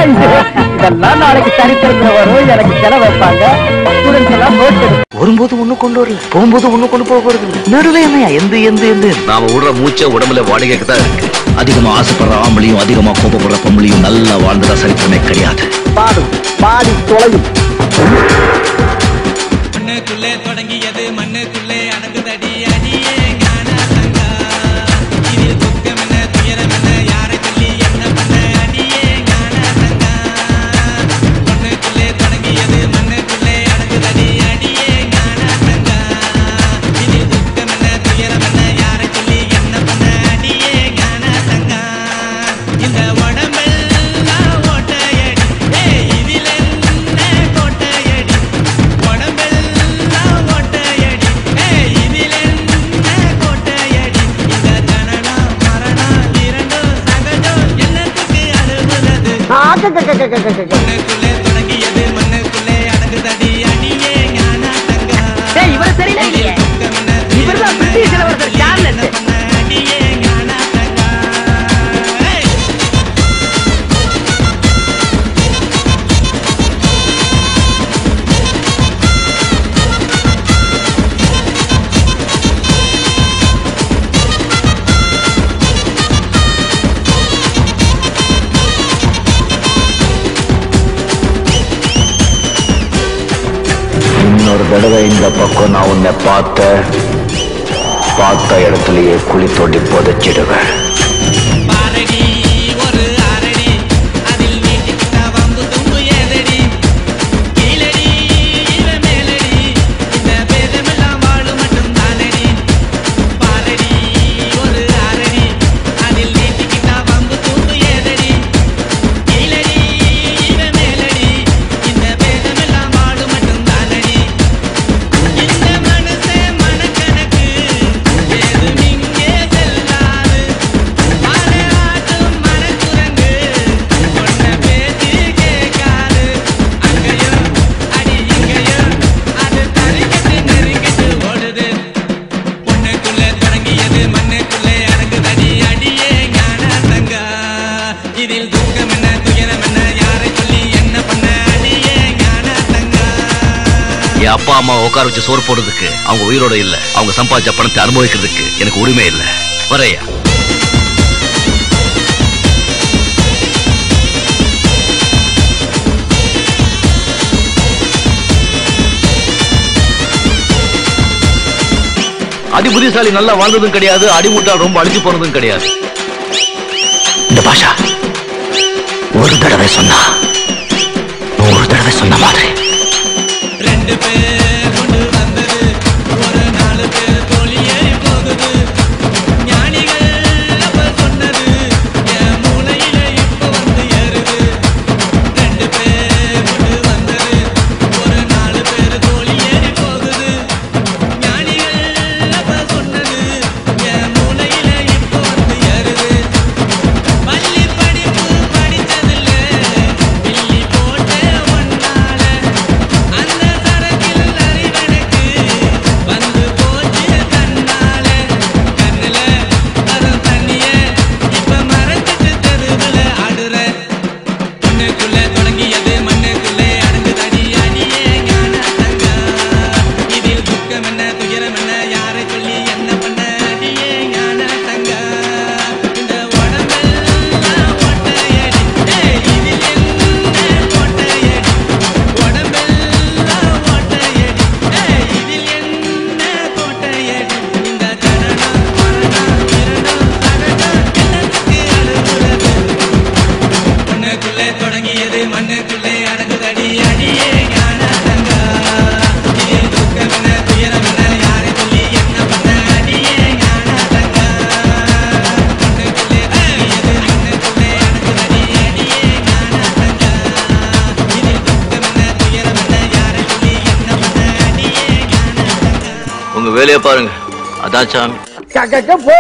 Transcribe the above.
இதெல்லாம் நாளைக்கு சரித்திரத்துல வரும். எனக்கு செலவு வைப்பாங்க. வரும்போது ஒண்ணு கொண்டு வரல, போகும்போது ஒண்ணு கொண்டு போக போறது. நடுவே என்னையா எந்த எந்த எந்த நாம விடுற மூச்ச உடம்புல வாடகைக்கு தான் இருக்கு. அதிகமா ஆசைப்படுற ஆம்பளையும் அதிகமா கோபப்படுற பொம்பளையும் நல்லா வாழ்ந்ததா சரித்திரமே கிடையாது. பாடும் பாடி தொலையும். மண்ணுக்குள்ளே தொடங்கியது மண்ணுக்குள்ளே அடங்குதடி அடியே ஞான தங்கா. இதில் துக்கம் என்ன துயரம் என்ன யாரை சொல்லி என்ன பண்ண அடியே ஞான தங்கா. மண்ணுக்குள்ளே தொடங்கியது மண்ணுக்குள்ளே அடங்குதடி அடியே ஞான தங்கா. இதில் துக்கம் என்ன துயரம் என்ன யாரை சொல்லி என்ன பண்ண அடியே ஞான தங்கா. இந்த உடம்பெல்லாம் ஓட்டையடி இதில் என்ன கோட்டையடி. உடம்பெல்லாம் ஓட்டையடி இதில் என்ன கோட்டையடி. இந்த ஜனனம் மரணம் இரண்டும் சகஜம் என்னத்துக்கு அழுகுறது. மண்ணுக்குள்ளே தொடங்கியது மண்ணுக்குள்ளே அடங்குதடி அடியே ஞான தங்கா. இவர் சரியில்லையே. இவர்தான் பிரிட்டிஷ் இளவரசர் சார்லஸ். அடியே ஞான தங்கா. இன்னொரு தடவை இந்த பக்கம் நான் உன்னை பார்த்த இடத்துலயே குழி தோண்டி புதைச்சிடுவேன். பாரடி ஒரு அரடி அதில் நீட்டிக்கிட்ட வம்பு தும்பு ஏதடி. கீழடி இவ மேலடி இந்த பேதமெல்லாம் வாழு மட்டும் தானடி. பாரடி ஒரு அரடி அதில் நீட்டிக்கிட்ட வம்பு தும்பு ஏதடி. கீழடி இவ மேலடி இந்த பேதமெல்லாம் வாழு மட்டும் தானடி. இந்த மனசே மனக்கணக்கு ஏதும் இங்கே செல்லாது. ஆட்டும் மனக்குரங்கு சொன்ன பேச்சு கேட்காது. அங்கேயும் அடி இங்கேயும் அது தறிக்கட்டு நெருங்கிட்டு ஓடுது. பொண்ணுக்குள்ளே தொடங்கியது மண்ணுக்குள்ளே அடங்குதடி அடியே ஞான தங்கா. இதில் துக்கம் என்ன துயரம் என்ன யாரை சொல்லி என்ன பண்ண அடியே ஞான தங்கா. என் அப்பா அம்மா உட்கார வச்சு சோறு போடுறதுக்கு அவங்க உயிரோட இல்ல. அவங்க சம்பாதிச்ச பணத்தை அனுபவிக்கிறதுக்கு எனக்கு உரிமை இல்ல. வரையா அதிபுத்திசாலி நல்லா வாழ்ந்ததும் கிடையாது, அடிமுட்டால் ரொம்ப அழிஞ்சு போனதும் கிடையாது. இந்த பாஷா ஒரு தடவை சொன்னா 100 தடவை சொன்ன மாதிரி. ரெண்டு பேர் கொண்டு வந்தது ஒரு 4 பேர் தோழியே போகுது. ஞானிகள் அப்ப சொன்னது என் மூளையில இப்ப வந்து ஏறுது. ரெண்டு பேர் கொண்டு வந்தது ஒரு 4 பேர் தோழியே போகுது. ஞானிகள் அப்ப சொன்னது என் மூளையில இப்ப வந்து ஏறுது. பள்ளி படிப்பு படிச்சதில்ல பில்லி போட்ட ஒன்னால அந்த சரக்கில் அறிவனுக்கு வந்து போச்சு கண்ணால. கண்ணுல வரும் தண்ணிய இப்ப மறைச்சிட்டு தெருவுல ஆடுற. மண்ணுக்குள்ளே தொடங்கியது மண்ணுக்குள்ளே அடங்குதடி அடியே ஞான தங்கா. இதில் துக்கம் என்ன துயரம் என்ன யாரை சொல்லி என்ன பண்ண அடியே ஞான தங்கா. இந்த உடம்பெல்லாம் ஓட்டையடி இதில் என்ன கோட்டையடி. உடம்பெல்லாம் ஓட்டையடி இதில் என்ன கோட்டையடி. இந்த ஜனனம் மரணம் இரண்டும் சகஜம் என்னத்துக்கு அழுகுறது. மண்ணுக்குள்ளே தொடங்கியது மண்ணுக்குள்ளே அடங்குதடி அடியே ஞான தங்கா. இதில் துக்கம் என்ன துயரம் என்ன யாரை சொல்லி என்ன பண்ண அடியே ஞான தங்கா. மண்ணுக்குள்ளே தொடங்கியது மண்ணுக்குள்ளே அடங்குதடி அடியே ஞான தங்கா. இதில் துக்கம் என்ன துயரம் என்ன யாரை சொல்லி என்ன பண்ண அடியே ஞான தங்கா. உங்க வேலையை பாருங்க. அதான் சாமி. போ.